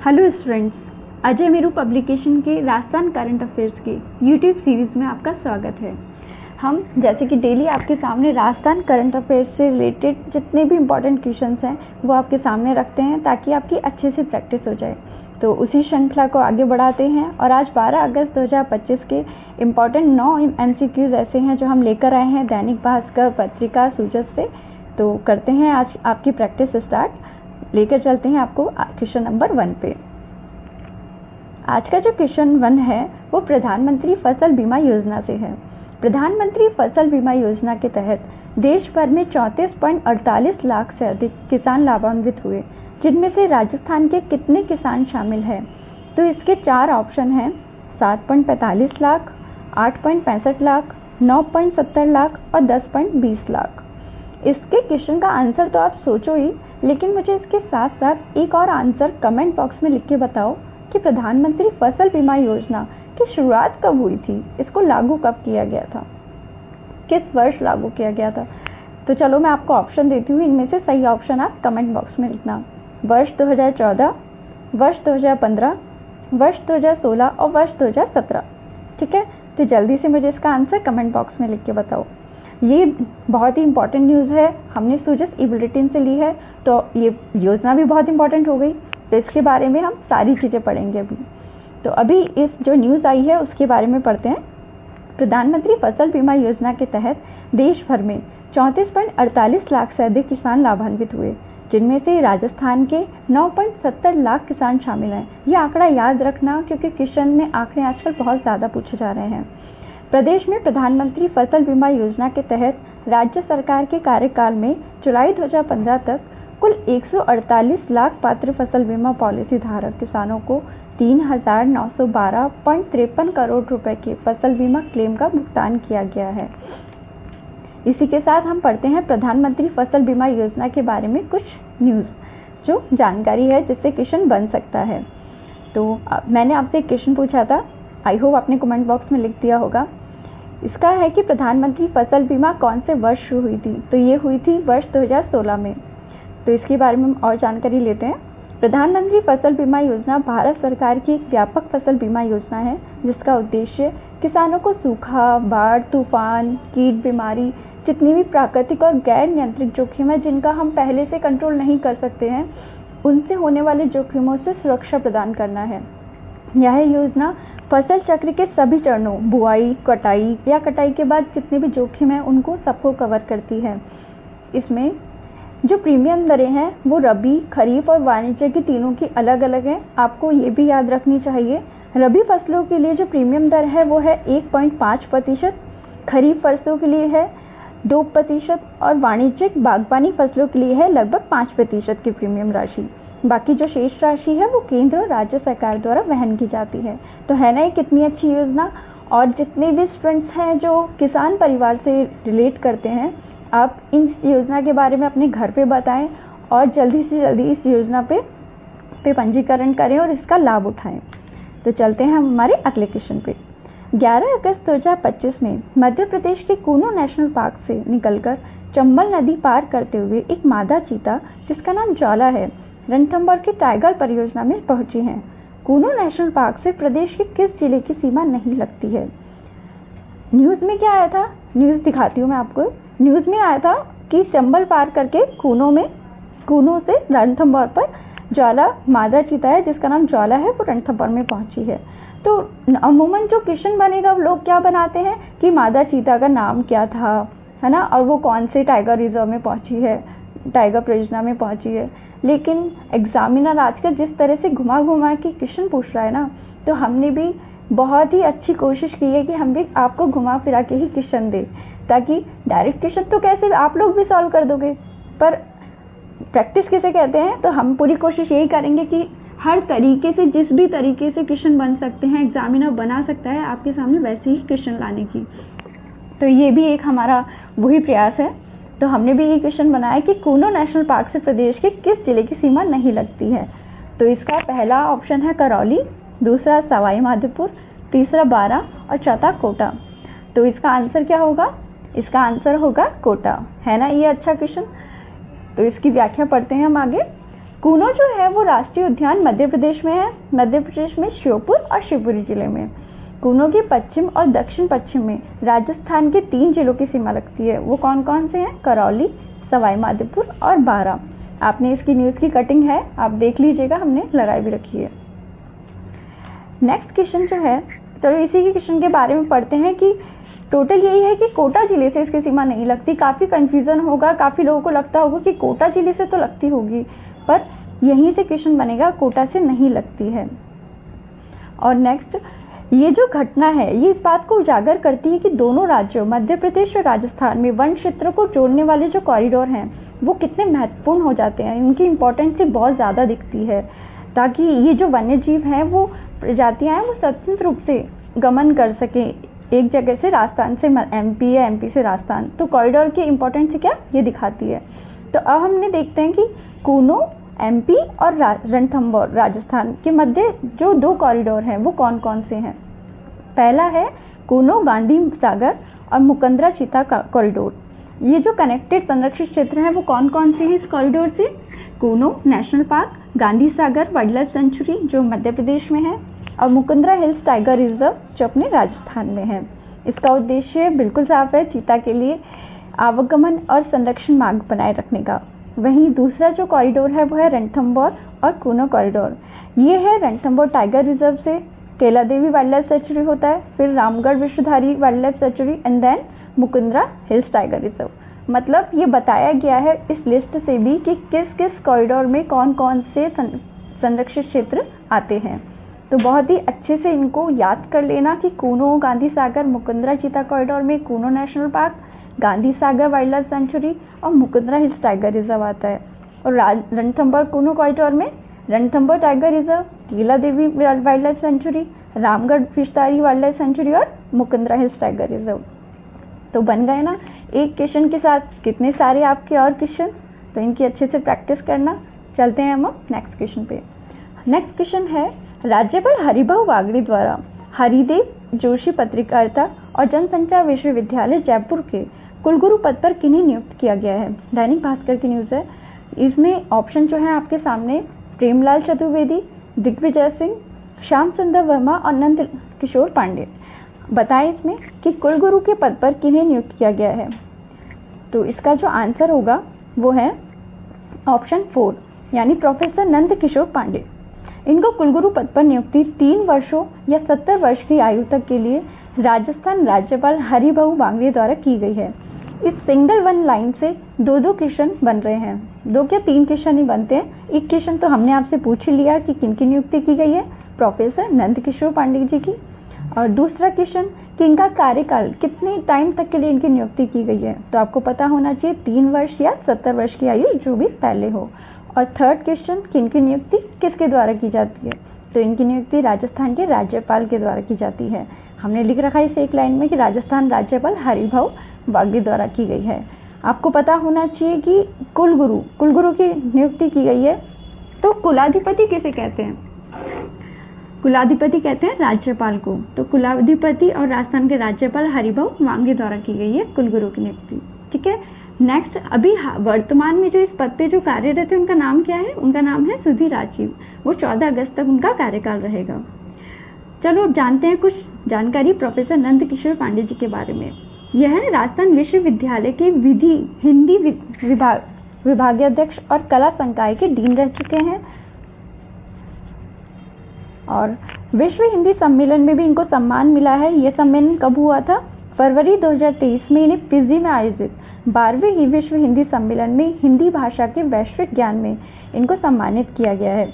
Hello students, Ajay Meru publication के Rajasthan current affairs के YouTube series में आपका स्वागत है। हम जैसे कि डेली आपके सामने राजस्थान करंट अफेयर्स से रिलेटेड जितने भी इम्पोर्टेंट क्वेश्चंस हैं वो आपके सामने रखते हैं ताकि आपकी अच्छे से प्रैक्टिस हो जाए। तो उसी श्रृंखला को आगे बढ़ाते हैं और आज 12 अगस्त 2025 के इम्पॉर्टेंट 9 MCQs ऐसे हैं जो हम लेकर आए हैं दैनिक भास्कर पत्रिका सूचक से। तो करते हैं आज आपकी प्रैक्टिस स्टार्ट। लेकर चलते हैं आपको क्वेश्चन नंबर 1 पे। आज का जो क्वेश्चन 1 है वो प्रधानमंत्री फसल बीमा योजना से है। प्रधानमंत्री फसल बीमा योजना के तहत देश भर में 34.48 लाख से अधिक किसान लाभान्वित हुए, जिनमें से राजस्थान के कितने किसान शामिल हैं? तो इसके 4 ऑप्शन हैं: 7.45 लाख, 8.65 लाख, 9.70 लाख और 10.20 लाख। इसके क्वेश्चन का आंसर तो आप सोचो ही, लेकिन मुझे इसके साथ साथ एक और आंसर कमेंट बॉक्स में लिख के बताओ कि प्रधानमंत्री फसल बीमा योजना की शुरुआत कब हुई थी, इसको लागू कब किया गया था, किस वर्ष लागू किया गया था। तो चलो मैं आपको ऑप्शन देती हूँ, इनमें से सही ऑप्शन आप कमेंट बॉक्स में लिखना। वर्ष 2014, वर्ष 2015, वर्ष 2016 और वर्ष 2017। ठीक है, तो जल्दी से मुझे इसका आंसर कमेंट बॉक्स में लिख के बताओ। ये बहुत ही इंपॉर्टेंट न्यूज़ है, हमने सूजस ई बुलेटिन से ली है, तो ये योजना भी बहुत इंपॉर्टेंट हो गई। तो इसके बारे में हम सारी चीज़ें पढ़ेंगे अभी। तो अभी इस जो न्यूज़ आई है उसके बारे में पढ़ते हैं। प्रधानमंत्री फसल बीमा योजना के तहत देश भर में 34.48 लाख से अधिक किसान लाभान्वित हुए, जिनमें से राजस्थान के 9.70 लाख किसान शामिल हैं। ये आंकड़ा याद रखना क्योंकि क्वेश्चन में आंकड़े आजकल बहुत ज़्यादा पूछे जा रहे हैं। प्रदेश में प्रधानमंत्री फसल बीमा योजना के तहत राज्य सरकार के कार्यकाल में जुलाई 2015 तक कुल 148 लाख पात्र फसल बीमा पॉलिसी धारक किसानों को 3,912.53 करोड़ रुपए के फसल बीमा क्लेम का भुगतान किया गया है। इसी के साथ हम पढ़ते हैं प्रधानमंत्री फसल बीमा योजना के बारे में कुछ न्यूज़, जो जानकारी है जिससे क्वेश्चन बन सकता है। तो मैंने आपसे एक क्वेश्चन पूछा था, आई होप आपने कमेंट बॉक्स में लिख दिया होगा। इसका है कि प्रधानमंत्री फसल बीमा कौन से वर्ष शुरू हुई थी? तो ये हुई थी वर्ष 2016 में। तो इसके बारे में और जानकारी लेते हैं। प्रधानमंत्री फसल बीमा योजना भारत सरकार की एक व्यापक फसल बीमा योजना है, जिसका उद्देश्य किसानों को सूखा, बाढ़, तूफान, कीट, बीमारी, जितनी भी प्राकृतिक और गैर नियंत्रित जोखिम है जिनका हम पहले से कंट्रोल नहीं कर सकते हैं, उनसे होने वाले जोखिमों से सुरक्षा प्रदान करना है। यह योजना फसल चक्र के सभी चरणों, बुआई, कटाई या कटाई के बाद जितने भी जोखिम हैं उनको सबको कवर करती है। इसमें जो प्रीमियम दरें हैं वो रबी, खरीफ और वाणिज्य की तीनों की अलग अलग हैं। आपको ये भी याद रखनी चाहिए, रबी फसलों के लिए जो प्रीमियम दर है वो है 1.5%, खरीफ फसलों के लिए है 2% और वाणिज्यिक बागवानी फसलों के लिए है लगभग 5% की प्रीमियम राशि। बाकी जो शेष राशि है वो केंद्र और राज्य सरकार द्वारा वहन की जाती है। तो है ना ये कितनी अच्छी योजना। और जितने भी स्टूडेंट्स हैं जो किसान परिवार से रिलेट करते हैं, आप इन योजना के बारे में अपने घर पे बताएं और जल्दी से जल्दी इस योजना पे पंजीकरण करें और इसका लाभ उठाएं। तो चलते हैं हम हमारे अगले क्वेश्चन पे। 11 अगस्त 2025 में मध्य प्रदेश के कूनो नेशनल पार्क से निकलकर चंबल नदी पार करते हुए एक मादा चीता, जिसका नाम ज्वाला है, रणथंभौर की टाइगर परियोजना में पहुंची हैं। कूनो नेशनल पार्क से प्रदेश के किस जिले की सीमा नहीं लगती है? न्यूज़ में क्या आया था, न्यूज़ दिखाती हूँ मैं आपको। न्यूज़ में आया था कि चंबल पार करके कूनो से रणथंभौर पर ज्वाला मादा चीता है जिसका नाम ज्वाला है, वो रणथंभौर में पहुंची है। तो अमूमन जो क्वेश्चन बनेगा लोग क्या बनाते हैं कि मादा चीता का नाम क्या था, है ना, और वो कौन से टाइगर रिजर्व में पहुंची है, टाइगर परियोजना में पहुंची है। लेकिन एग्जामिनर आजकल जिस तरह से घुमा के क्वेश्चन पूछ रहा है ना, तो हमने भी बहुत ही अच्छी कोशिश की है कि हम भी आपको घुमा फिरा के ही क्वेश्चन दें, ताकि डायरेक्ट क्वेश्चन तो कैसे आप लोग भी सॉल्व कर दोगे, पर प्रैक्टिस किसे कहते हैं। तो हम पूरी कोशिश यही करेंगे कि हर तरीके से, जिस भी तरीके से क्वेश्चन बन सकते हैं, एग्जामिनर बना सकता है आपके सामने वैसे ही क्वेश्चन लाने की। तो ये भी एक हमारा वही प्रयास है। तो हमने भी ये क्वेश्चन बनाया कि कूनो नेशनल पार्क से प्रदेश के किस जिले की सीमा नहीं लगती है। तो इसका पहला ऑप्शन है करौली, दूसरा सवाई माधोपुर, तीसरा बारां और चौथा कोटा। तो इसका आंसर क्या होगा? इसका आंसर होगा कोटा, है ना ये अच्छा क्वेश्चन। तो इसकी व्याख्या पढ़ते हैं हम आगे। कूनो जो है वो राष्ट्रीय उद्यान मध्य प्रदेश में है। मध्य प्रदेश में श्योपुर और शिवपुरी जिले में। कूनो के पश्चिम और दक्षिण पश्चिम में राजस्थान के 3 जिलों की सीमा लगती है। वो कौन कौन से हैं? करौली, सवाई माधोपुर और बारां। आपने इसकी न्यूज़ की कटिंग है, आप देख लीजिएगा, हमने लगाई भी रखी है। नेक्स्ट क्वेश्चन जो है, चलो इसी के क्वेश्चन के बारे में पढ़ते हैं कि टोटल यही है कि कोटा जिले से इसकी सीमा नहीं लगती। काफ़ी कंफ्यूजन होगा, काफ़ी लोगों को लगता होगा कि कोटा जिले से तो लगती होगी, पर यहीं से क्वेश्चन बनेगा, कोटा से नहीं लगती है। और नेक्स्ट, ये जो घटना है ये इस बात को उजागर करती है कि दोनों राज्यों मध्य प्रदेश और राजस्थान में वन क्षेत्र को जोड़ने वाले जो कॉरिडोर हैं वो कितने महत्वपूर्ण हो जाते हैं। उनकी इम्पोर्टेंस बहुत ज़्यादा दिखती है, ताकि ये जो वन्य जीव हैं, वो प्रजातियाँ हैं, वो स्वतंत्र रूप से गमन कर सकें एक जगह से राजस्थान से एमपी या एमपी से राजस्थान। तो कॉरिडोर की इम्पोर्टेंस क्या ये दिखाती है। तो अब हमने देखते हैं कि कूनो एमपी और रणथंभौर राजस्थान के मध्य जो 2 कॉरिडोर हैं वो कौन कौन से हैं। पहला है कूनो गांधी सागर और मुकंदरा चीता कॉरिडोर। ये जो कनेक्टेड संरक्षित क्षेत्र हैं वो कौन कौन से हैं इस कॉरिडोर से? Kuno national park, Gandhi Sagar wild life sanctuary जो मध्य प्रदेश में है, और मुकुंदरा हिल्स टाइगर रिजर्व जो अपने राजस्थान में है। इसका उद्देश्य बिल्कुल साफ है, चीता के लिए आवागमन और संरक्षण मार्ग बनाए रखने का। वहीं दूसरा जो कॉरिडोर है वो है रणथंभौर और कूनो कॉरिडोर। ये है रणथंभौर टाइगर रिजर्व से केला देवी वाइल्ड लाइफ सेंचुरी होता है, फिर Ramgarh Vishdhari wildlife sanctuary and then Mukundra hills tiger reserve. मतलब ये बताया गया है इस लिस्ट से भी कि किस किस कॉरिडोर में कौन कौन से संरक्षित क्षेत्र आते हैं। तो बहुत ही अच्छे से इनको याद कर लेना कि कूनो गांधी सागर मुकुंदरा चीता कॉरिडोर में Kuno national park, Gandhi Sagar wild life sanctuary और मुकुंदरा हिल्स टाइगर रिजर्व आता है। और रणथंभौर कूनो कॉरिडोर में Ranthambore tiger reserve, Kela Devi wildlife sanctuary, Ramgarh Vishdhari wildlife sanctuary और मुकुंदरा हिल्स टाइगर रिजर्व। तो बन गए ना एक क्वेश्चन के साथ कितने सारे आपके और क्वेश्चन। तो इनकी अच्छे से प्रैक्टिस करना। चलते हैं हम नेक्स्ट क्वेश्चन पे। नेक्स्ट क्वेश्चन है, राज्यपाल हरिभाऊ बागड़ी द्वारा हरिदेव जोशी पत्रकारिता और जनसंचार विश्वविद्यालय जयपुर के कुलगुरु पद पर किन्हें नियुक्त किया गया है। दैनिक भास्कर की न्यूज़ है। इसमें ऑप्शन जो है आपके सामने, प्रेमलाल चतुर्वेदी, दिग्विजय सिंह, श्याम सुंदर वर्मा और नंद किशोर पांडे। बताएं इसमें कि कुलगुरु के पद पर किन्हें नियुक्त किया गया है। तो इसका जो आंसर होगा वो है ऑप्शन 4 यानी प्रोफेसर नंद किशोर पांडे। इनको कुलगुरु पद पर नियुक्ति 3 वर्षों या 70 वर्ष की आयु तक के लिए राजस्थान राज्यपाल हरिभाऊ बागड़ी द्वारा की गई है। इस सिंगल वन लाइन से 2-2 क्वेश्चन बन रहे हैं, 2 क्या 3 क्वेश्चन ही बनते हैं। एक क्वेश्चन तो हमने आपसे पूछ ही लिया कि किनकी नियुक्ति की गई है, प्रोफेसर नंद किशोर पांडे जी की। और दूसरा क्वेश्चन कि इनका कार्यकाल कितने टाइम तक के लिए इनकी नियुक्ति की गई है। तो आपको पता होना चाहिए 3 वर्ष या 70 वर्ष की आयु जो भी पहले हो। और थर्ड क्वेश्चन कि इनकी नियुक्ति किसके द्वारा की जाती है। तो इनकी नियुक्ति राजस्थान के राज्यपाल के द्वारा की जाती है। हमने लिख रखा है इस एक लाइन में कि राजस्थान राज्यपाल हरिभाऊ बागड़ी द्वारा की गई है। आपको पता होना चाहिए कि कुलगुरु की नियुक्ति की गई है। तो कुलाधिपति किसे कहते हैं? कुलाधिपति कहते हैं राज्यपाल को। तो कुलाधिपति और राजस्थान के राज्यपाल हरिभाऊ बागड़ी द्वारा की गई है कुलगुरु की नियुक्ति। ठीक है। नेक्स्ट, अभी वर्तमान में जो इस पद पे जो कार्यरत है उनका नाम क्या है? उनका नाम है सुधीर राजीव। वो 14 अगस्त तक उनका कार्यकाल रहेगा। चलो जानते हैं कुछ जानकारी प्रोफेसर नंद किशोर पांडे जी के बारे में। यह राजस्थान विश्वविद्यालय के हिंदी विभागाध्यक्ष और कला संकाय के डीन रह चुके हैं। और विश्व हिंदी सम्मेलन में भी इनको सम्मान मिला है। यह सम्मेलन कब हुआ था? फरवरी 2023 में इन्हें फिजी में आयोजित 12वें विश्व हिंदी सम्मेलन में हिंदी भाषा के वैश्विक ज्ञान में इनको सम्मानित किया गया है।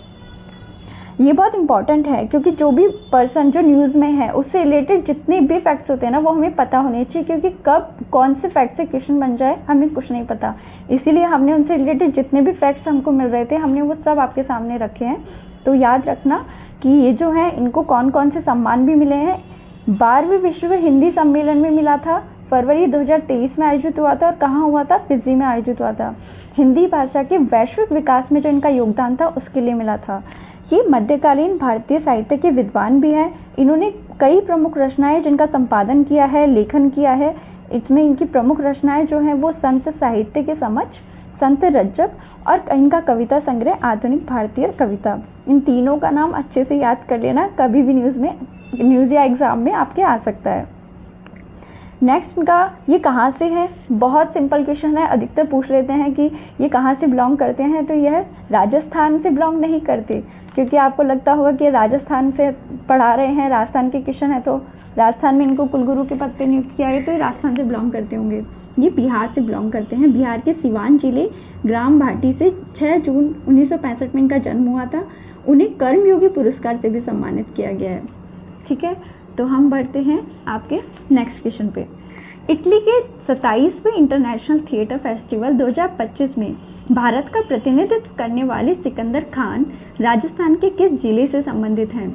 ये बहुत इंपॉर्टेंट है क्योंकि जो भी पर्सन जो न्यूज़ में है उससे रिलेटेड जितने भी फैक्ट्स होते हैं ना वो हमें पता होने चाहिए, क्योंकि कब कौन से फैक्ट से क्वेश्चन बन जाए हमें कुछ नहीं पता। इसीलिए हमने उनसे रिलेटेड जितने भी फैक्ट्स हमको मिल रहे थे हमने वो सब आपके सामने रखे हैं। तो याद रखना कि ये जो है इनको कौन कौन से सम्मान भी मिले हैं। 12वें विश्व हिंदी सम्मेलन में मिला था, फरवरी 2023 में आयोजित हुआ था। और कहाँ हुआ था? फिजी में आयोजित हुआ था। हिंदी भाषा के वैश्विक विकास में जो इनका योगदान था उसके लिए मिला था। ये मध्यकालीन भारतीय साहित्य के विद्वान भी हैं। इन्होंने कई प्रमुख रचनाएं जिनका संपादन किया है, लेखन किया है। इसमें इनकी प्रमुख रचनाएं जो हैं वो संत साहित्य के समक्ष संत रज्जब और इनका कविता संग्रह आधुनिक भारतीय कविता। इन तीनों का नाम अच्छे से याद कर लेना, कभी भी न्यूज़ या एग्जाम में आपके आ सकता है। नेक्स्ट का ये कहाँ से है, बहुत सिंपल क्वेश्चन है, अधिकतर पूछ लेते हैं कि ये कहाँ से बिलोंग करते हैं, तो यह राजस्थान से बिलोंग नहीं करते, क्योंकि आपको लगता होगा कि राजस्थान से पढ़ा रहे हैं, राजस्थान के क्वेश्चन है, तो राजस्थान में इनको कुलगुरु के पद पे नियुक्त किया गया, तो ये राजस्थान से बिलोंग करते होंगे। ये बिहार से बिलोंग करते हैं। बिहार के सिवान जिले ग्राम भाटी से 6 जून 1965 में इनका जन्म हुआ था। उन्हें कर्मयोगी पुरस्कार से भी सम्मानित किया गया है। ठीक है, तो हम बढ़ते हैं आपके नेक्स्ट क्वेश्चन पे। इटली के 27वें इंटरनेशनल थिएटर फेस्टिवल 2025 में भारत का प्रतिनिधित्व करने वाले सिकंदर खान राजस्थान के किस जिले से संबंधित हैं?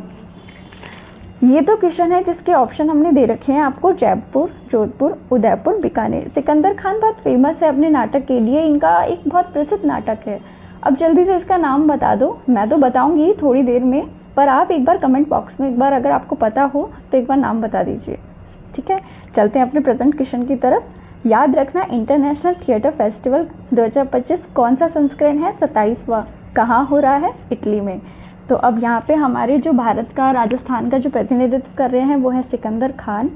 ये तो क्वेश्चन है जिसके ऑप्शन हमने दे रखे हैं आपको, जयपुर, जोधपुर, उदयपुर, बीकानेर। सिकंदर खान बहुत फेमस है अपने नाटक के लिए, इनका एक बहुत प्रसिद्ध नाटक है। अब जल्दी से इसका नाम बता दो, मैं तो बताऊंगी थोड़ी देर में, पर आप एक बार कमेंट बॉक्स में एक बार अगर आपको पता हो तो एक बार नाम बता दीजिए। ठीक है, चलते हैं अपने प्रेजेंट क्वेश्चन की तरफ। याद रखना, इंटरनेशनल थिएटर फेस्टिवल 2025 कौन सा संस्करण है? 27वां। कहाँ हो रहा है? इटली में। तो अब यहाँ पे हमारे जो भारत का, राजस्थान का जो प्रतिनिधित्व कर रहे हैं वो है सिकंदर खान,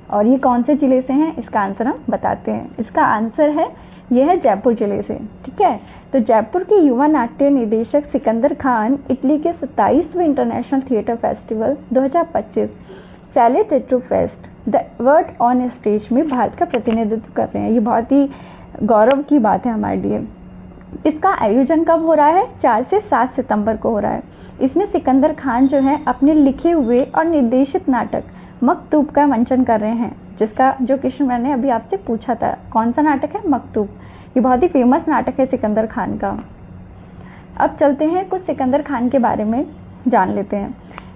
और ये कौन से जिले से हैं इसका आंसर हम बताते हैं। इसका आंसर है, ये है जयपुर जिले से। ठीक है, तो जयपुर के युवा नाट्य निर्देशक सिकंदर खान इटली के 27वें इंटरनेशनल थिएटर फेस्टिवल 2025 सैले Teatro fest the word on stage में भारत का प्रतिनिधित्व कर रहे हैं। ये बहुत ही गौरव की बात है हमारे लिए। इसका आयोजन कब हो रहा है? 4 से 7 सितंबर को हो रहा है। इसमें सिकंदर खान जो है अपने लिखे हुए और निर्देशित नाटक मकतूब का मंचन कर रहे हैं, जिसका जो क्वेश्चन मैंने अभी आपसे पूछा था, कौन सा नाटक है? मकतूब। ये बहुत ही फेमस नाटक है सिकंदर खान का। अब चलते हैं कुछ सिकंदर खान के बारे में जान लेते हैं।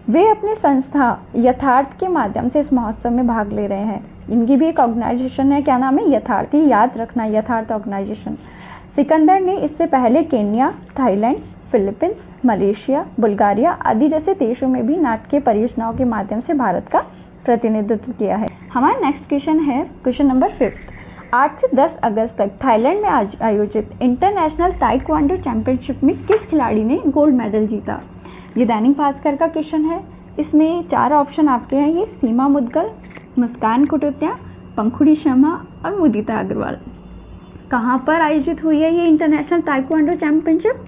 वे अपनी संस्था यथार्थ के माध्यम से इस महोत्सव में भाग ले रहे हैं। इनकी भी एक ऑर्गेनाइजेशन है, क्या नाम है? यथार्थ। याद रखना, यथार्थ ऑर्गेनाइजेशन। सिकंदर ने इससे पहले Kenya, Thailand, Philippines, Malaysia, Bulgaria आदि जैसे देशों में भी नाटकीय परियोजनाओं के माध्यम से भारत का प्रतिनिधित्व किया है। हमारा नेक्स्ट क्वेश्चन है क्वेश्चन नंबर 5। 8 से 10 अगस्त तक थाईलैंड में आयोजित इंटरनेशनल ताइक्वांडो चैंपियनशिप में किस खिलाड़ी ने गोल्ड मेडल जीता? ये दैनिक भास्कर का क्वेश्चन है। इसमें 4 ऑप्शन आपके हैं, ये सीमा मुदगल, मुस्कान कुटुतिया, पंखुड़ी शर्मा और मुदिता अग्रवाल। कहाँ पर आयोजित हुई है ये इंटरनेशनल ताइक्वांडो चैंपियनशिप?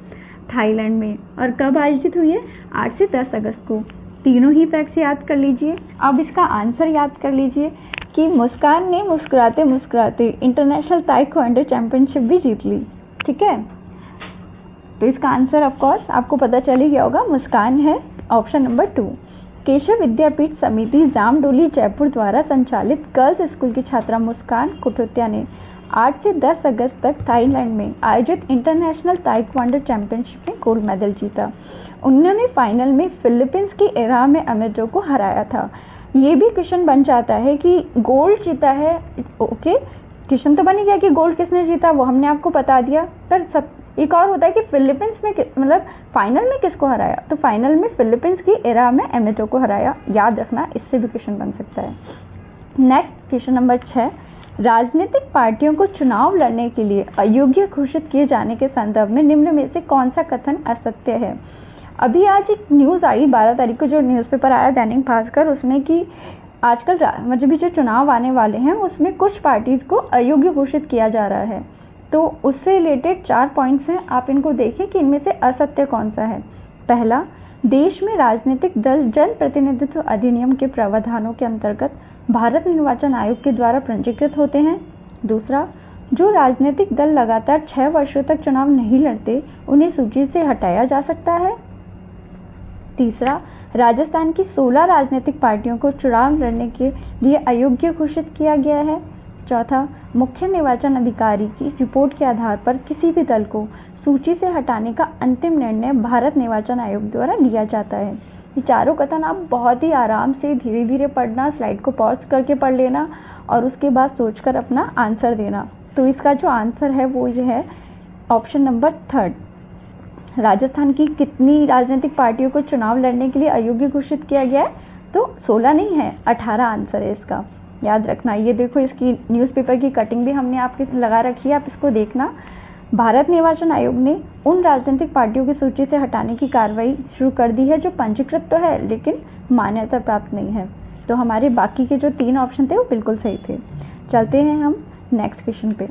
थाईलैंड में। और कब आयोजित हुई है? 8 से 10 अगस्त को। तीनों ही फैक्ट्स याद कर लीजिए। अब इसका आंसर याद कर लीजिए कि मुस्कान ने मुस्कुराते मुस्कुराते इंटरनेशनल ताइक्वांडो चैंपियनशिप भी जीत ली। ठीक है, तो इसका आंसर ऑफ कोर्स आपको पता चल ही गया होगा, मुस्कान है ऑप्शन नंबर 2। केशव विद्यापीठ समिति जामडोली जयपुर द्वारा संचालित गर्ल्स स्कूल की छात्रा मुस्कान कुटुतिया ने 8 से 10 अगस्त तक थाईलैंड में आयोजित इंटरनेशनल ताइक्वांडो चैंपियनशिप में गोल्ड मेडल जीता। उन्होंने फाइनल में फिलीपींस की एरा में अमेजो को हराया था। ये भी क्वेश्चन बन जाता है कि गोल्ड जीता है। ओके, क्वेश्चन तो बन गया कि गोल्ड किसने जीता, वो हमने आपको बता दिया। पर सब एक और होता है कि फिलीपींस में मतलब फाइनल में किसको हराया, तो फाइनल में फिलीपींस की एरा में अमेजो को हराया। याद रखना, इससे भी क्वेश्चन बन सकता है। Next question number 6। राजनीतिक पार्टियों को चुनाव लड़ने के लिए अयोग्य घोषित किए जाने के संदर्भ में निम्न में से कौन सा कथन असत्य है? अभी आज एक न्यूज़ आई 12 तारीख को, जो न्यूज़पेपर आया दैनिक भास्कर, उसमें कि आजकल मतलब जो चुनाव आने वाले हैं उसमें कुछ पार्टीज को अयोग्य घोषित किया जा रहा है। तो उससे रिलेटेड 4 पॉइंट्स हैं, आप इनको देखें कि इनमें से असत्य कौन सा है। पहला, देश में राजनीतिक दल जन प्रतिनिधित्व अधिनियम के प्रावधानों के अंतर्गत भारत निर्वाचन आयोग के द्वारा पंजीकृत होते हैं। दूसरा, जो राजनीतिक दल लगातार 6 वर्षों तक चुनाव नहीं लड़ते उन्हें सूची से हटाया जा सकता है। तीसरा, राजस्थान की 16 राजनीतिक पार्टियों को चुनाव लड़ने के लिए अयोग्य घोषित किया गया है। चौथा, मुख्य निर्वाचन अधिकारी की रिपोर्ट के आधार पर किसी भी दल को सूची से हटाने का अंतिम निर्णय भारत निर्वाचन आयोग द्वारा लिया जाता है। ये चारों कथन आप बहुत ही आराम से धीरे धीरे पढ़ना, स्लाइड को पॉज करके पढ़ लेना और उसके बाद सोचकर अपना आंसर देना। तो इसका जो आंसर है वो ये है ऑप्शन नंबर 3। राजस्थान की कितनी राजनीतिक पार्टियों को चुनाव लड़ने के लिए अयोग्य घोषित किया गया है? तो 16 नहीं है, 18 आंसर है इसका। याद रखना। ये देखो, इसकी न्यूज़पेपर की कटिंग भी हमने आपके लगा रखी है, आप इसको देखना। भारत निर्वाचन आयोग ने उन राजनीतिक पार्टियों की सूची से हटाने की कार्रवाई शुरू कर दी है जो पंजीकृत तो है लेकिन मान्यता प्राप्त नहीं है। तो हमारे बाकी के जो 3 ऑप्शन थे वो बिल्कुल सही थे। चलते हैं हम नेक्स्ट क्वेश्चन पे।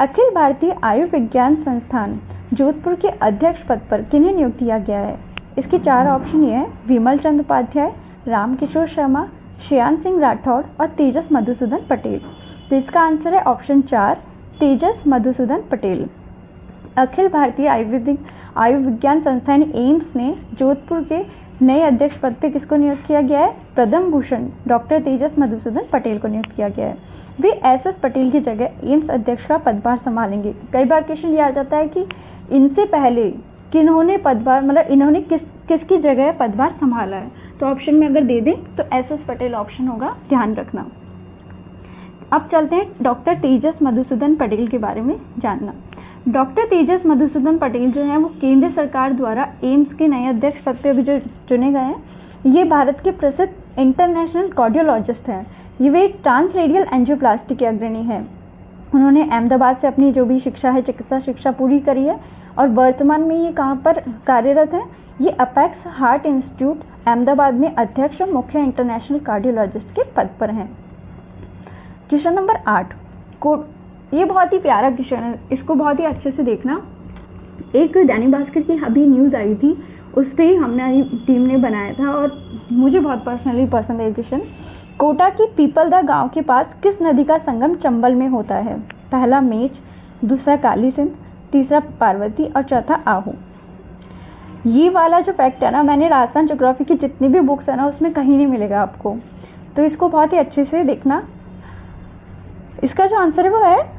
अखिल भारतीय आयुर्विज्ञान संस्थान जोधपुर के अध्यक्ष पद पर किन्हें नियुक्त किया गया है? इसके 4 ऑप्शन ये हैं, विमल चंद उपाध्याय, रामकिशोर शर्मा, श्रेयांश सिंह राठौड़ और तेजस मधुसूदन पटेल। तो इसका आंसर है ऑप्शन 4, तेजस मधुसूदन पटेल। अखिल भारतीय आयुर्विज्ञान संस्थान एम्स ने जोधपुर के नए अध्यक्ष पद पे किसको नियुक्त किया गया है? पद्म भूषण डॉक्टर तेजस मधुसूदन पटेल को नियुक्त किया गया है। वे एस.एस. पटेल की जगह एम्स अध्यक्ष का पदभार संभालेंगे। कई बार क्वेश्चन ये आ जाता है कि इनसे पहले किन्होंने पदभार, मतलब इन्होंने किसकी जगह पदभार संभाला है। तो ऑप्शन में अगर दे दें तो एस.एस. पटेल ऑप्शन होगा, ध्यान रखना। अब चलते हैं डॉक्टर तेजस मधुसूदन पटेल के बारे में जानना। डॉक्टर तेजस मधुसूदन पटेल जो है वो केंद्र सरकार द्वारा एम्स के नए अध्यक्ष पद पे अभी जो चुने गए हैं, ये भारत के प्रसिद्ध इंटरनेशनल कार्डियोलॉजिस्ट हैं। ये वे ट्रांसरेडियल एंजियोप्लास्टी के अग्रणी हैं। उन्होंने अहमदाबाद से अपनी जो भी शिक्षा है, चिकित्सा शिक्षा पूरी करी है और वर्तमान में ये कहाँ पर कार्यरत है? ये अपेक्स हार्ट इंस्टीट्यूट अहमदाबाद में अध्यक्ष और मुख्य इंटरनेशनल कार्डियोलॉजिस्ट के पद पर हैं। क्वेश्चन नंबर 8 ये बहुत ही प्यारा क्वेश्चन है, इसको बहुत ही अच्छे से देखना। एक दैनिक भास्कर की अभी न्यूज़ आई थी, उस पर ही हमने टीम ने बनाया था और मुझे बहुत पर्सनली पसंद है क्वेश्चन। कोटा की पीपलदा गांव के पास किस नदी का संगम चंबल में होता है? पहला मेच, दूसरा काली सिंध, तीसरा पार्वती और चौथा आहू। ये वाला जो फैक्ट है ना, मैंने राजस्थान ज्योग्राफी की जितनी भी बुक्स है ना उसमें कहीं नहीं मिलेगा आपको, तो इसको बहुत ही अच्छे से देखना। इसका जो आंसर है वो है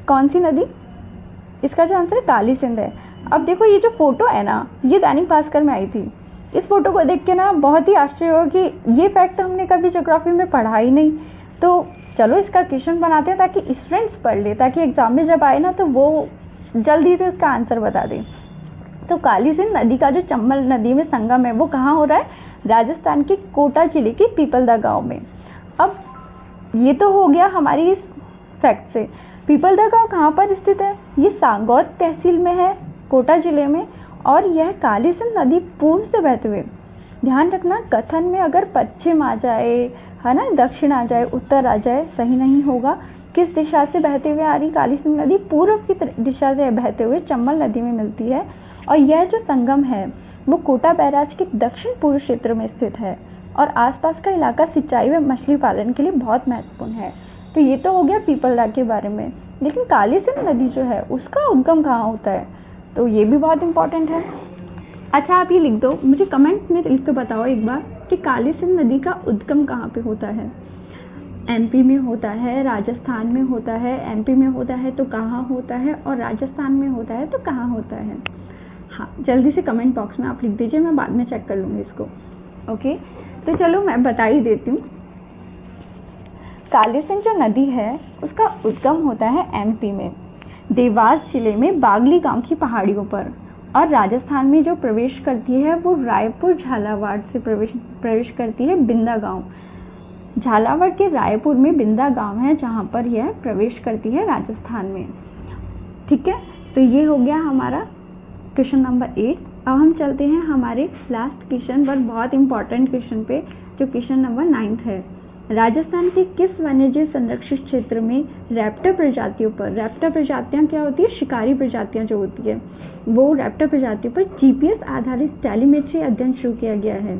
कौन सी नदी? इसका जो आंसर है काली सिंध है। अब देखो ये जो फोटो है ना, ये दैनिक भास्कर में आई थी। इस फोटो को देख के ना बहुत ही आश्चर्य होगा कि ये फैक्ट हमने कभी ज्योग्राफी में पढ़ा ही नहीं। तो चलो इसका क्वेश्चन बनाते हैं ताकि स्टूडेंट्स पढ़ ले, ताकि एग्जाम में जब आए ना तो वो जल्दी से उसका आंसर बता दें। तो काली सिंध नदी का जो चंबल नदी में संगम है वो कहाँ हो रहा है? राजस्थान के कोटा जिले के पीपलदा गाँव में। अब ये तो हो गया हमारी इस फैक्ट से। पीपलदा गाँव कहाँ पर स्थित है? ये सांगौर तहसील में है, कोटा जिले में, और यह काली सिंध नदी पूर्व से बहते हुए, ध्यान रखना कथन में अगर पश्चिम आ जाए है ना, दक्षिण आ जाए, उत्तर आ जाए, सही नहीं होगा। किस दिशा से बहते हुए आ रही? काली सिंध नदी पूर्व की दिशा से बहते हुए चंबल नदी में मिलती है और यह जो संगम है वो कोटा बैराज के दक्षिण पूर्व क्षेत्र में स्थित है और आसपास का इलाका सिंचाई व मछली पालन के लिए बहुत महत्वपूर्ण है। तो ये तो हो गया पीपलदा के बारे में, लेकिन काली सिंध नदी जो है उसका उद्गम कहाँ होता है? तो ये भी बहुत इंपॉर्टेंट है। अच्छा आप ये लिख दो, मुझे कमेंट में लिख के बताओ एक बार कि काली सिंध नदी का उद्गम कहाँ पे होता है? एमपी में होता है, राजस्थान में होता है, एमपी में होता है तो कहाँ होता है, और राजस्थान में होता है तो कहाँ होता है? हाँ जल्दी से कमेंट बॉक्स में आप लिख दीजिए, मैं बाद में चेक कर लूँगी इसको। ओके, तो चलो मैं बता ही देती हूँ। काली सिंध जो नदी है उसका उद्गम होता है एमपी में, देवास जिले में बागली गांव की पहाड़ियों पर, और राजस्थान में जो प्रवेश करती है वो रायपुर झालावाड़ से प्रवेश करती है बिंदा गांव। झालावाड़ के रायपुर में बिंदा गांव है जहां पर यह प्रवेश करती है राजस्थान में। ठीक है, तो ये हो गया हमारा क्वेश्चन नंबर 8। अब हम चलते हैं हमारे लास्ट क्वेश्चन पर, बहुत इंपॉर्टेंट क्वेश्चन पे, जो क्वेश्चन नंबर 9 है। राजस्थान के किस वन्यजीव संरक्षित क्षेत्र में रैप्टर प्रजातियों पर, रैप्टर प्रजातियां क्या होती है? शिकारी प्रजातियां जो होती है, वो रैप्टर प्रजातियों पर जीपीएस आधारित टेलीमेट्री अध्ययन शुरू किया गया है।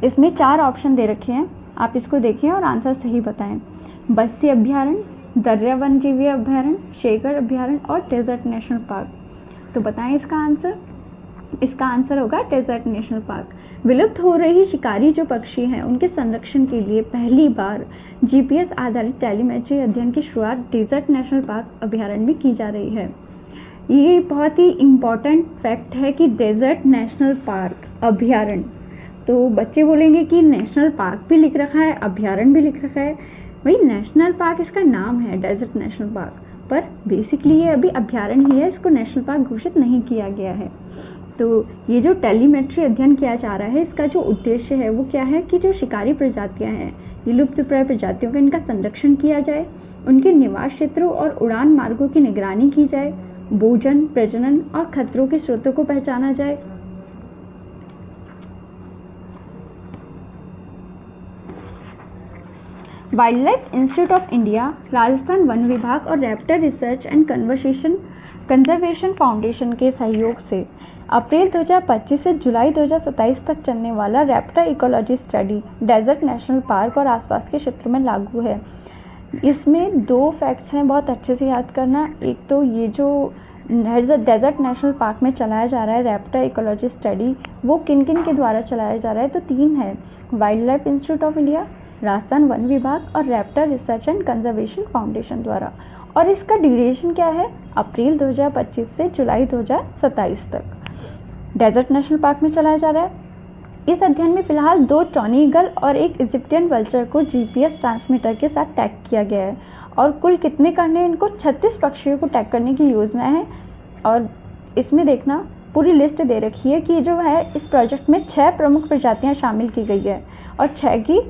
इसमें 4 ऑप्शन दे रखे हैं, आप इसको देखिए और आंसर सही बताएं। बस्सी अभ्यारण्य, दर्या वन्यजीव अभ्यारण्य, शेखर अभ्यारण्य और डेजर्ट नेशनल पार्क। तो बताएं इसका आंसर। इसका आंसर होगा डेजर्ट नेशनल पार्क। विलुप्त हो रही शिकारी जो पक्षी हैं उनके संरक्षण के लिए पहली बार जीपीएस आधारित टेलीमेट्री अध्ययन की शुरुआत डेजर्ट नेशनल पार्क अभ्यारण्य में की जा रही है। ये बहुत ही इम्पोर्टेंट फैक्ट है कि डेजर्ट नेशनल पार्क अभ्यारण्य, तो बच्चे बोलेंगे कि नेशनल पार्क भी लिख रखा है, अभ्यारण्य भी लिख रखा है। भाई नेशनल पार्क इसका नाम है, डेजर्ट नेशनल पार्क, पर बेसिकली ये अभी अभ्यारण्य ही है, इसको नेशनल पार्क घोषित नहीं किया गया है। तो ये जो टेलीमेट्री अध्ययन किया जा रहा है, इसका जो उद्देश्य है वो क्या है कि जो शिकारी प्रजातियां हैं, ये लुप्तप्राय प्रजातियों का इनका संरक्षण किया जाए, उनके निवास क्षेत्रों और उड़ान मार्गों की निगरानी की जाए, भोजन, प्रजनन और खतरों के स्रोतों को पहचाना जाए। Wild life institute of India, Rajasthan one विभाग और Raptor research and conservation foundation के सहयोग से अप्रैल 2025 से जुलाई 2027 तक चलने वाला raptor ecology study desert national park और आसपास के क्षेत्र में लागू है। इसमें 2 फैक्ट्स हैं, बहुत अच्छे से याद करना। एक तो ये जो डेजर्ट नेशनल पार्क में चलाया जा रहा है रैप्टर इकोलॉजी स्टडी, वो किन किन के द्वारा चलाया जा रहा है, तो 3 है, wild life institute of India, Rajasthan one विभाग और Raptor research and conservation foundation द्वारा। और इसका ड्यूरेशन क्या है, अप्रैल 2025 से जुलाई 2027 तक डेजर्ट नेशनल पार्क में चलाया जा रहा है। इस अध्ययन में फिलहाल 2 टॉनी ईगल और 1 इजिप्टियन वल्चर को जीपीएस ट्रांसमीटर के साथ टैग किया गया है। और कुल कितने करने हैं इनको, 36 पक्षियों को टैग करने की योजना है। और इसमें देखना पूरी लिस्ट दे रखी है कि जो है इस प्रोजेक्ट में 6 प्रमुख प्रजातियां शामिल की गई है और 6 की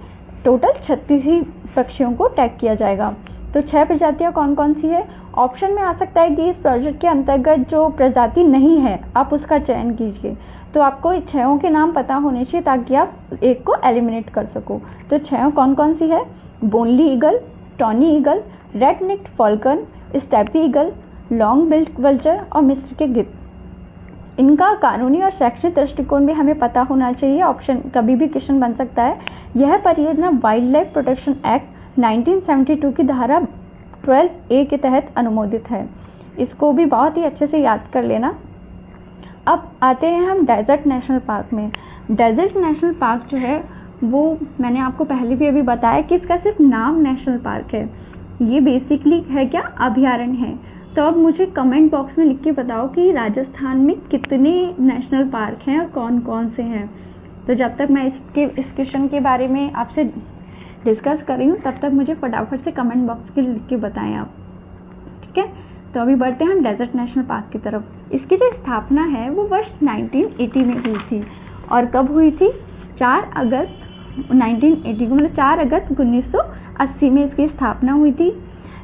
टोटल 36 ही पक्षियों को टैग किया जाएगा। तो 6 प्रजातियां कौन कौन सी है, ऑप्शन में आ सकता है कि इस प्रोजेक्ट के अंतर्गत जो प्रजाति नहीं है आप उसका चयन कीजिए। तो आपको 6 के नाम पता होने चाहिए ताकि आप एक को एलिमिनेट कर सको। तो 6 कौन कौन सी है, Bonelli eagle, tawny eagle, red necked falcon, steppe eagle, long billed vulture और मिस्र के गिद्ध। इनका कानूनी और शैक्षणिक दृष्टिकोण भी हमें पता होना चाहिए, ऑप्शन कभी भी क्वेश्चन बन सकता है। यह परियोजना वाइल्ड लाइफ प्रोटेक्शन एक्ट 1972 की धारा 12A के तहत अनुमोदित है। इसको भी बहुत ही अच्छे से याद कर लेना। अब आते हैं हम डेजर्ट नेशनल पार्क में। डेजर्ट नेशनल पार्क जो है वो मैंने आपको पहले भी अभी बताया कि इसका सिर्फ नाम नेशनल पार्क है, ये बेसिकली है क्या, अभयारण्य है। तो अब मुझे कमेंट बॉक्स में लिख के बताओ कि राजस्थान में कितने नेशनल पार्क हैं और कौन कौन से हैं। तो जब तक मैं इस क्वेश्चन के बारे में आपसे डिस्कस कर रही हूँ तब तक मुझे फटाफट से कमेंट बॉक्स के लिख के बताएं आप, ठीक है। तो अभी बढ़ते हैं हम डेजर्ट नेशनल पार्क की तरफ। इसकी जो स्थापना है वो वर्ष 1980 में हुई थी। और कब हुई थी, 4 अगस्त 1980 को, मतलब 4 अगस्त 1980 में इसकी स्थापना हुई थी।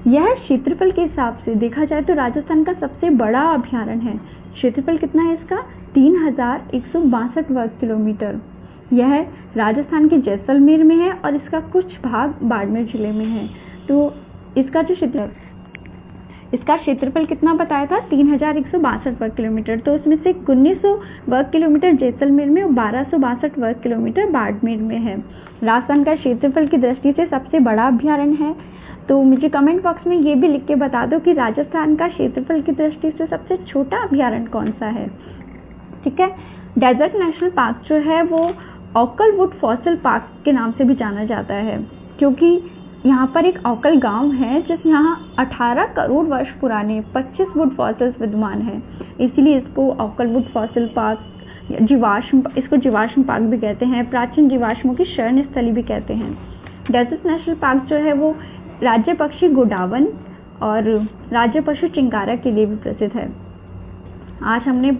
यह क्षेत्रफल के हिसाब से देखा जाए तो राजस्थान का सबसे बड़ा अभयारण्य है। क्षेत्रफल कितना है इसका, 3162 वर्ग किलोमीटर। यह राजस्थान के जैसलमेर में है और इसका कुछ भाग बाड़मेर जिले में है। तो इसका जो क्षेत्रफल कितना बताया था, 3162 वर्ग किलोमीटर। तो उसमें से 1900 वर्ग किलोमीटर जैसलमेर में और 1262 वर्ग किलोमीटर बाड़मेर में है। राजस्थान का क्षेत्रफल की दृष्टि से सबसे बड़ा अभयारण्य है। तो मुझे कमेंट बॉक्स में ये भी लिख के बता दो कि राजस्थान का क्षेत्रफल की दृष्टि से सबसे छोटा अभयारण्य कौन सा है, ठीक है। डेजर्ट नेशनल पार्क जो है वो ऑकलवुड फॉसिल पार्क के नाम से भी जाना जाता है, क्योंकि यहाँ पर एक ऑकल गांव है जिस यहाँ 18 करोड़ वर्ष पुराने 25 वुड फॉसिल्स विद्यमान हैं, इसीलिए इसको ऑकलवुड फॉसिल पार्क, इसको जीवाश्म पार्क भी कहते हैं, प्राचीन जीवाश्मों की शरण स्थली भी कहते हैं। डेजर्ट नेशनल पार्क जो है वो राज्य पक्षी गोडावन और राज्य पशु चिंकारा के लिए भी प्रसिद्ध है। आज हमने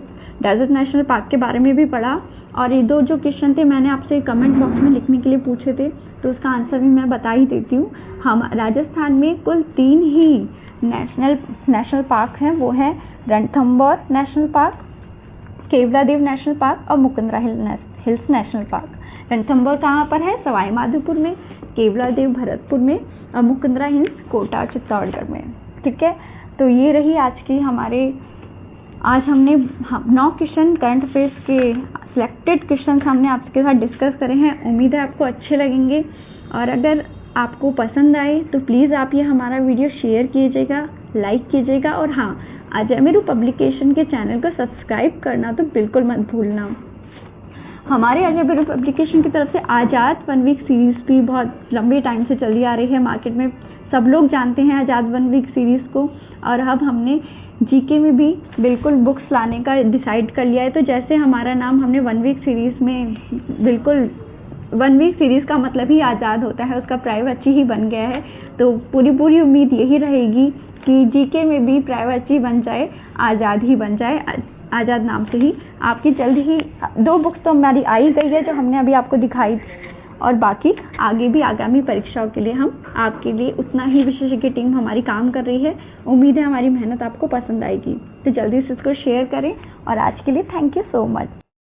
डेजर्ट नेशनल पार्क के बारे में भी पढ़ा और ये 2 जो क्वेश्चन थे मैंने आपसे कमेंट बॉक्स में लिखने के लिए पूछे थे, तो उसका आंसर भी मैं बता ही देती हूँ। हम राजस्थान में कुल 3 ही नेशनल पार्क हैं, वो है Ranthambore national park, Keoladeo national park और Mukundra hills national park. Ranthambore कहाँ पर है, सवाई माधोपुर में, केवलादेव भरतपुर में और मुकुंदरा हिल्स कोटा चित्तौड़गढ़ में, ठीक है। तो ये रही आज हमने 9 क्वेश्चन करंट अफेयर्स के सिलेक्टेड क्वेश्चन हमने आपके साथ डिस्कस करे हैं। उम्मीद है आपको अच्छे लगेंगे और अगर आपको पसंद आए तो प्लीज़ आप ये हमारा वीडियो शेयर कीजिएगा, लाइक कीजिएगा और हाँ, अजयमेरू पब्लिकेशन के चैनल को सब्सक्राइब करना तो बिल्कुल मत भूलना। हमारे अजयमेरू पब्लिकेशन की तरफ से आज़ाद 1 वीक सीरीज़ भी बहुत लंबे टाइम से चली आ रही है, मार्केट में सब लोग जानते हैं आज़ाद 1 वीक सीरीज़ को। और अब हमने जीके में भी बिल्कुल बुक्स लाने का डिसाइड कर लिया है। तो जैसे हमारा नाम हमने 1 वीक सीरीज़ में बिल्कुल 1 वीक सीरीज़ का मतलब ही आज़ाद होता है, उसका प्राइवेट ही बन गया है। तो पूरी उम्मीद यही रहेगी कि जीके में भी प्राइवेट बन जाए, आज़ाद ही बन जाए, आज़ाद नाम से ही। आपकी जल्द ही 2 बुक्स तो हमारी आ ही गई है जो हमने अभी आपको दिखाई, और बाकी आगे भी आगामी परीक्षाओं के लिए हम आपके लिए उतना ही विशेषज्ञ टीम हमारी काम कर रही है। उम्मीद है हमारी मेहनत आपको पसंद आएगी। तो जल्दी से इसको शेयर करें और आज के लिए थैंक यू सो मच।